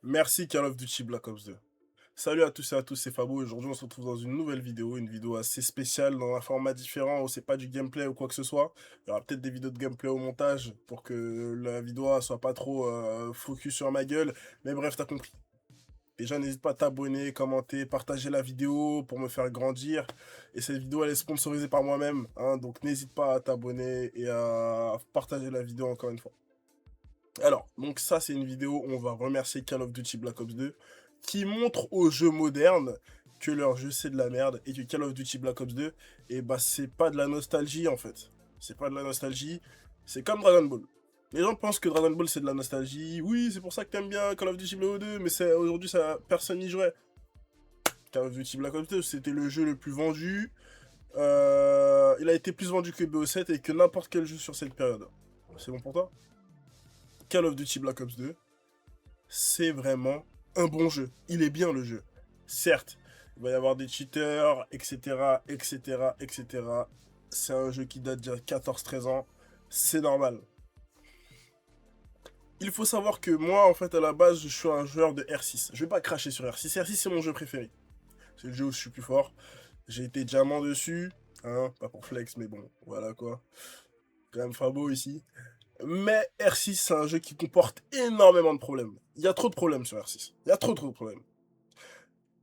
Merci Call of Duty Black Ops 2. Salut à tous et à tous, c'est Fabo. Aujourd'hui, on se retrouve dans une vidéo assez spéciale, dans un format différent où c'est pas du gameplay ou quoi que ce soit. Il y aura peut-être des vidéos de gameplay au montage pour que la vidéo soit pas trop focus sur ma gueule. Mais bref, t'as compris. Déjà, n'hésite pas à t'abonner, commenter, partager la vidéo pour me faire grandir. Et cette vidéo, elle est sponsorisée par moi-même, hein, donc n'hésite pas à t'abonner et à partager la vidéo encore une fois. Alors, donc ça, c'est une vidéo où on va remercier Call of Duty Black Ops 2, qui montre aux jeux modernes que leur jeu c'est de la merde, et que Call of Duty Black Ops 2, et bah c'est pas de la nostalgie en fait. C'est pas de la nostalgie, c'est comme Dragon Ball. Les gens pensent que Dragon Ball c'est de la nostalgie, oui c'est pour ça que t'aimes bien Call of Duty Black Ops 2, mais aujourd'hui ça, personne n'y jouait. Call of Duty Black Ops 2 c'était le jeu le plus vendu, il a été plus vendu que BO7 et que n'importe quel jeu sur cette période. C'est bon pour toi? Call of Duty Black Ops 2, c'est vraiment un bon jeu. Il est bien le jeu. Certes, il va y avoir des cheaters, etc., etc., etc. C'est un jeu qui date d'il y a 14-13 ans. C'est normal. Il faut savoir que moi, en fait, à la base, je suis un joueur de R6. Je vais pas cracher sur R6. R6, c'est mon jeu préféré. C'est le jeu où je suis plus fort. J'ai été diamant dessus. Hein, pas pour flex, mais bon, voilà quoi. Quand même Fabo ici. Mais R6, c'est un jeu qui comporte énormément de problèmes. Il y a trop de problèmes sur R6. Il y a trop de problèmes.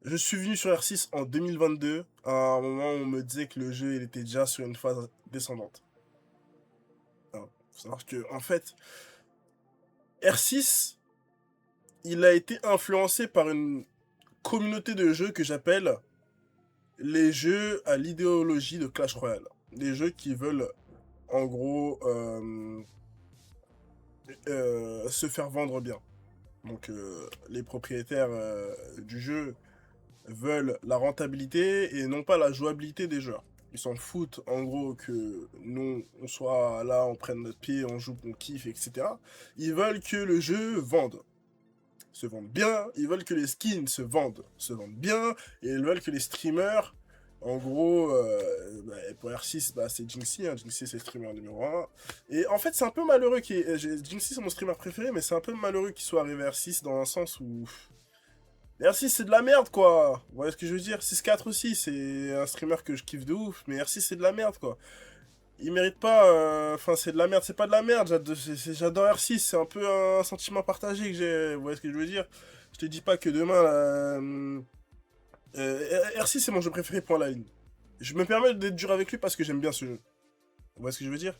Je suis venu sur R6 en 2022, à un moment où on me disait que le jeu il était déjà sur une phase descendante. Alors, faut savoir que, en fait, R6, il a été influencé par une communauté de jeux que j'appelle les jeux à l'idéologie de Clash Royale. Des jeux qui veulent, en gros, se faire vendre bien. Donc, les propriétaires du jeu veulent la rentabilité et non pas la jouabilité des joueurs. Ils s'en foutent en gros que nous on soit là, on prenne notre pied, on joue, on kiffe, etc. Ils veulent que le jeu vende, se vende bien, ils veulent que les skins se vendent bien, et ils veulent que les streamers, en gros, pour R6, bah, c'est Jinxie, hein, Jinxie c'est le streamer numéro un. Et en fait c'est un peu malheureux Jinxie c'est mon streamer préféré, mais c'est un peu malheureux qu'il soit arrivé à R6 dans un sens où R6 c'est de la merde quoi. Vous voyez ce que je veux dire? 6-4 aussi, c'est un streamer que je kiffe de ouf, mais R6 c'est de la merde quoi. Il mérite pas, enfin c'est de la merde, c'est pas de la merde, j'adore R6, c'est un peu un sentiment partagé que j'ai, vous voyez ce que je veux dire? Je te dis pas que demain, là, R6 c'est mon jeu préféré pour la ligne. Je me permets d'être dur avec lui parce que j'aime bien ce jeu. Vous voyez ce que je veux dire?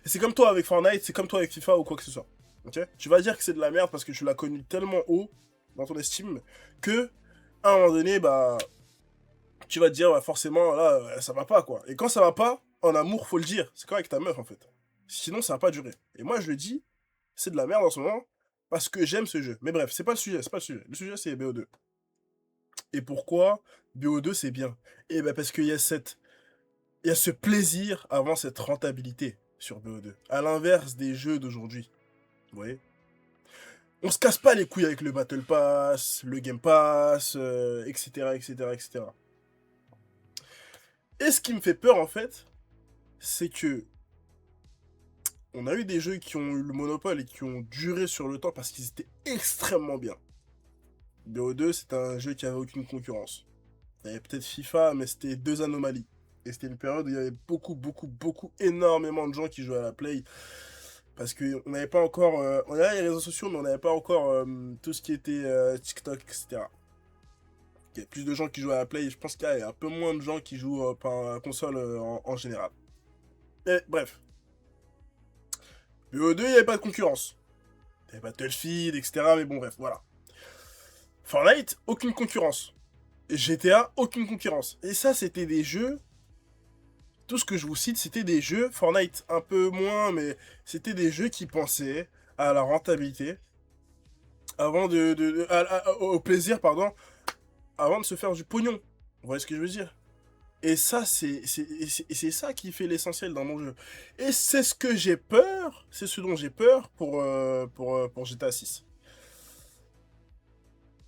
Et c'est comme toi avec Fortnite, c'est comme toi avec FIFA ou quoi que ce soit. Ok? Tu vas dire que c'est de la merde parce que tu l'as connu tellement haut dans ton estime que, à un moment donné, bah, tu vas te dire, bah, forcément, là, ça va pas, quoi. Et quand ça va pas, en amour, faut le dire. C'est comme avec ta meuf, en fait. Sinon, ça va pas durer. Et moi, je le dis, c'est de la merde en ce moment, parce que j'aime ce jeu. Mais bref, c'est pas le sujet, c'est pas le sujet. Le sujet, c'est BO2. Et pourquoi BO2, c'est bien? Et ben, parce qu'il y a il y a ce plaisir avant cette rentabilité sur BO2. À l'inverse des jeux d'aujourd'hui. Vous voyez? On se casse pas les couilles avec le Battle Pass, le Game Pass, etc., etc., etc. Et ce qui me fait peur, en fait, c'est que on a eu des jeux qui ont eu le monopole et qui ont duré sur le temps parce qu'ils étaient extrêmement bien. BO2, c'était un jeu qui avait aucune concurrence. Il y avait peut-être FIFA, mais c'était deux anomalies. Et c'était une période où il y avait beaucoup, énormément de gens qui jouaient à la Play. Parce qu'on n'avait pas encore. On avait les réseaux sociaux, mais on n'avait pas encore tout ce qui était TikTok, etc. Il y a plus de gens qui jouent à la Play. Je pense qu'il y a un peu moins de gens qui jouent par console en général. Et bref, BO2, il n'y avait pas de concurrence. Il y avait Battlefield, etc. Mais bon, bref, voilà. Fortnite, aucune concurrence. GTA, aucune concurrence. Et ça, c'était des jeux. Tout ce que je vous cite, c'était des jeux. Fortnite, un peu moins, mais c'était des jeux qui pensaient à la rentabilité avant au plaisir, pardon, avant de se faire du pognon. Vous voyez ce que je veux dire? Et ça, c'est ça qui fait l'essentiel dans mon jeu. Et c'est ce que j'ai peur, c'est ce dont j'ai peur pour GTA 6.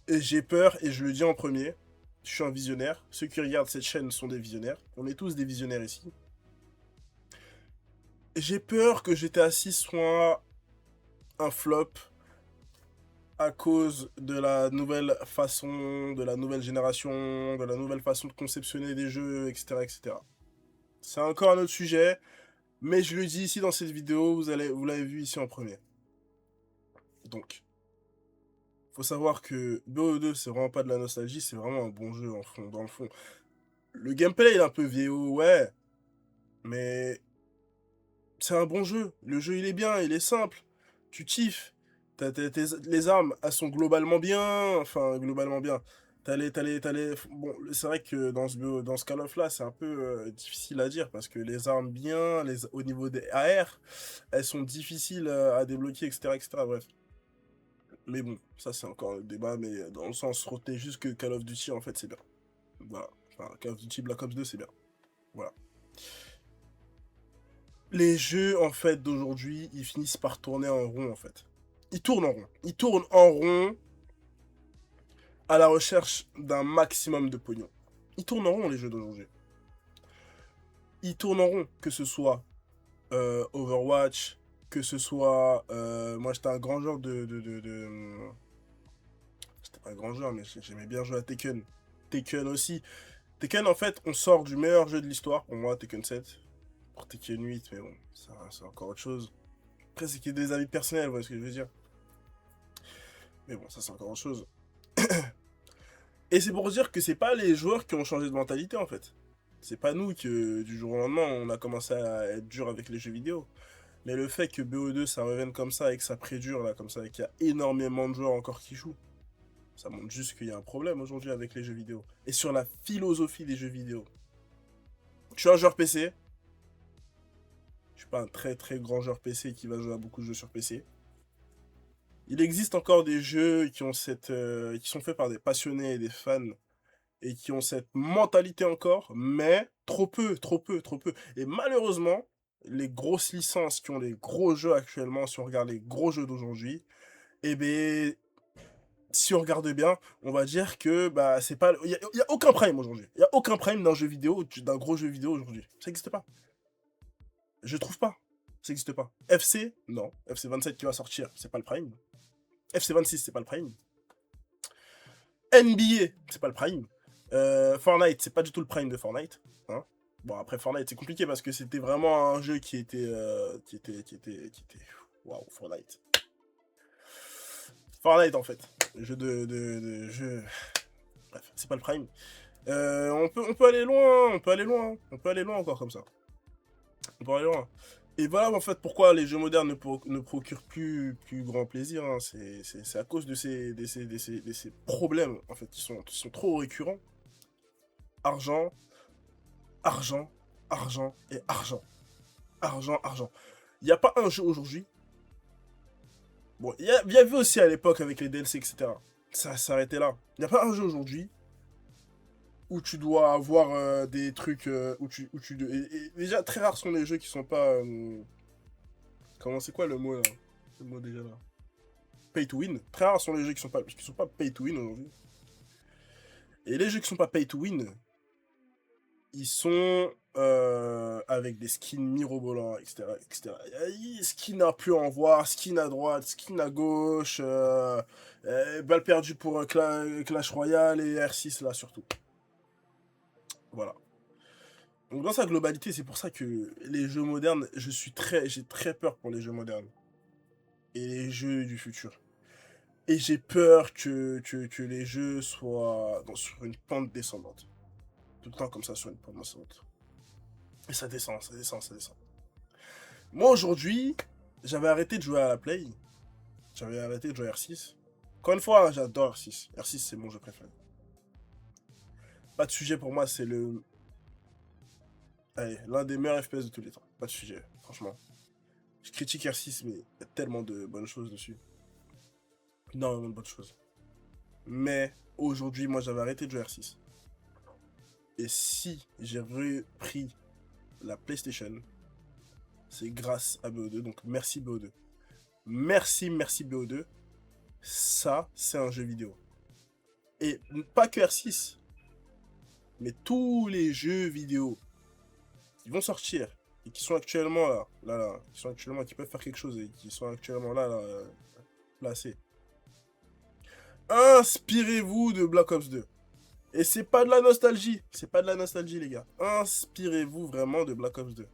Et j'ai peur, et je le dis en premier, je suis un visionnaire. Ceux qui regardent cette chaîne sont des visionnaires. On est tous des visionnaires ici. J'ai peur que GTA 6 soit un flop à cause de la nouvelle façon, de la nouvelle génération, de la nouvelle façon de conceptionner des jeux, etc., etc. C'est encore un autre sujet, mais je le dis ici dans cette vidéo, vous l'avez vu ici en premier. Donc, faut savoir que BO2, c'est vraiment pas de la nostalgie, c'est vraiment un bon jeu en fond, dans le fond. Le gameplay il est un peu vieillot, ouais, mais c'est un bon jeu. Le jeu il est bien, il est simple, tu kiffes. Les armes, elles sont globalement bien, enfin globalement bien. Bon, c'est vrai que dans ce Call of là, c'est un peu difficile à dire parce que les armes bien, au niveau des AR, elles sont difficiles à débloquer, etc., etc. Bref. Mais bon, ça c'est encore un débat, mais dans le sens, retenez juste que Call of Duty, en fait, c'est bien. Voilà. Enfin, Call of Duty Black Ops 2, c'est bien. Voilà. Les jeux, en fait, d'aujourd'hui, ils finissent par tourner en rond, en fait. Ils tournent en rond. Ils tournent en rond à la recherche d'un maximum de pognon. Ils tournent en rond, les jeux d'aujourd'hui. Ils tournent en rond, que ce soit Overwatch, que ce soit... moi, j'étais un grand joueur J'étais pas un grand joueur, mais j'aimais bien jouer à Tekken. Tekken aussi. Tekken, en fait, on sort du meilleur jeu de l'histoire, pour moi, Tekken 7. Pour Tekken 8, mais bon, ça, c'est encore autre chose. Après, c'est qu'il y a des avis personnels, vous voyez ce que je veux dire. Mais bon, ça, c'est encore autre chose. Et c'est pour dire que c'est pas les joueurs qui ont changé de mentalité, en fait. C'est pas nous que, du jour au lendemain, on a commencé à être dur avec les jeux vidéo. Mais le fait que BO2, ça revienne comme ça, et que ça prédure, là, comme ça, et qu'il y a énormément de joueurs encore qui jouent, ça montre juste qu'il y a un problème aujourd'hui avec les jeux vidéo. Et sur la philosophie des jeux vidéo. Je suis un joueur PC. Je suis pas un très très grand joueur PC qui va jouer à beaucoup de jeux sur PC. Il existe encore des jeux qui ont qui sont faits par des passionnés et des fans et qui ont cette mentalité encore, mais trop peu, trop peu, trop peu. Et malheureusement, les grosses licences qui ont les gros jeux actuellement, si on regarde les gros jeux d'aujourd'hui, eh ben, si on regarde bien, on va dire que bah c'est pas, y a aucun prime aujourd'hui. Il y a aucun prime d'un jeu vidéo, d'un gros jeu vidéo aujourd'hui. Ça n'existe pas. Je trouve pas. Ça n'existe pas. FC, non. FC 27 qui va sortir, c'est pas le prime. FC 26, c'est pas le prime. NBA, c'est pas le prime. Fortnite, c'est pas du tout le prime de Fortnite. Hein. Bon, après Fortnite, c'est compliqué parce que c'était vraiment un jeu qui était. Waouh, Fortnite. Fortnite, en fait. Jeu de jeu. Bref, c'est pas le prime. On peut aller loin, on peut aller loin. On peut aller loin encore comme ça. On peut aller loin. Et voilà en fait pourquoi les jeux modernes ne procurent plus grand plaisir. Hein. C'est à cause de ces problèmes en fait qui sont trop récurrents. Argent, argent, argent et argent. Argent, argent. Il n'y a pas un jeu aujourd'hui. Bon, il y avait aussi à l'époque avec les DLC, etc. Ça s'arrêtait là. Il n'y a pas un jeu aujourd'hui où tu dois avoir des trucs et déjà, très rares sont les jeux qui sont pas... comment c'est quoi le mot là? Le mot déjà là. Pay to win. Très rares sont les jeux qui sont pas pay to win aujourd'hui. Et les jeux qui sont pas pay to win, ils sont avec des skins mirobolants, etc. etc. Skin à plus en voir, skin à droite, skin à gauche, balle perdue pour Clash Royale et R6 là surtout. Voilà. Donc dans sa globalité, c'est pour ça que les jeux modernes, j'ai très peur pour les jeux modernes. Et les jeux du futur. Et j'ai peur que les jeux soient sur une pente descendante. Tout le temps comme ça, sur une pente descendante. Et ça descend, ça descend, ça descend. Moi aujourd'hui, j'avais arrêté de jouer à la Play. J'avais arrêté de jouer à R6. Encore une fois, hein, j'adore R6. R6, c'est mon jeu préféré. Pas de sujet pour moi, c'est le... Allez, l'un des meilleurs FPS de tous les temps. Pas de sujet, franchement. Je critique R6, mais il y a tellement de bonnes choses dessus. Énormément de bonnes choses. Mais aujourd'hui, moi, j'avais arrêté de jouer R6. Et si j'ai repris la PlayStation, c'est grâce à BO2. Donc merci BO2. Merci BO2. Ça, c'est un jeu vidéo. Et pas que R6, mais tous les jeux vidéo qui vont sortir et qui sont actuellement qui sont actuellement, qui peuvent faire quelque chose et qui sont actuellement là placés. Inspirez-vous de Black Ops 2. Et c'est pas de la nostalgie. C'est pas de la nostalgie, les gars. Inspirez-vous vraiment de Black Ops 2.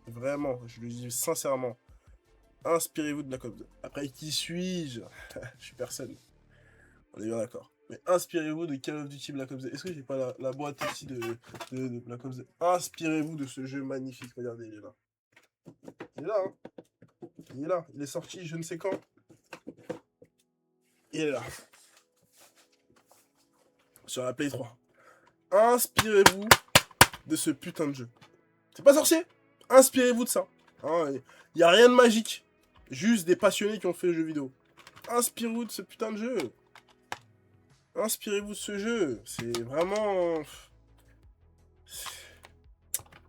Vraiment, je le dis sincèrement. Inspirez-vous de Black Ops 2. Après, qui suis-je? Je suis personne. On est bien d'accord. Mais inspirez-vous de Call of Duty Black Ops 2. Est-ce que j'ai pas la boîte ici de Black Ops 2? Inspirez-vous de ce jeu magnifique. Regardez, il est là. Il est là, hein. Il est là. Il est sorti je ne sais quand. Il est là. Sur la Play 3. Inspirez-vous de ce putain de jeu. C'est pas sorcier? Inspirez-vous de ça. Il n'y a rien de magique. Juste des passionnés qui ont fait le jeu vidéo. Inspirez-vous de ce putain de jeu. Inspirez-vous de ce jeu. C'est vraiment...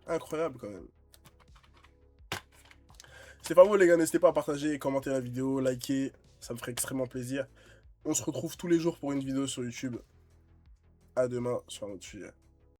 incroyable quand même. C'est pas beau les gars, n'hésitez pas à partager, commenter la vidéo, liker. Ça me ferait extrêmement plaisir. On se retrouve tous les jours pour une vidéo sur YouTube. À demain sur un autre sujet.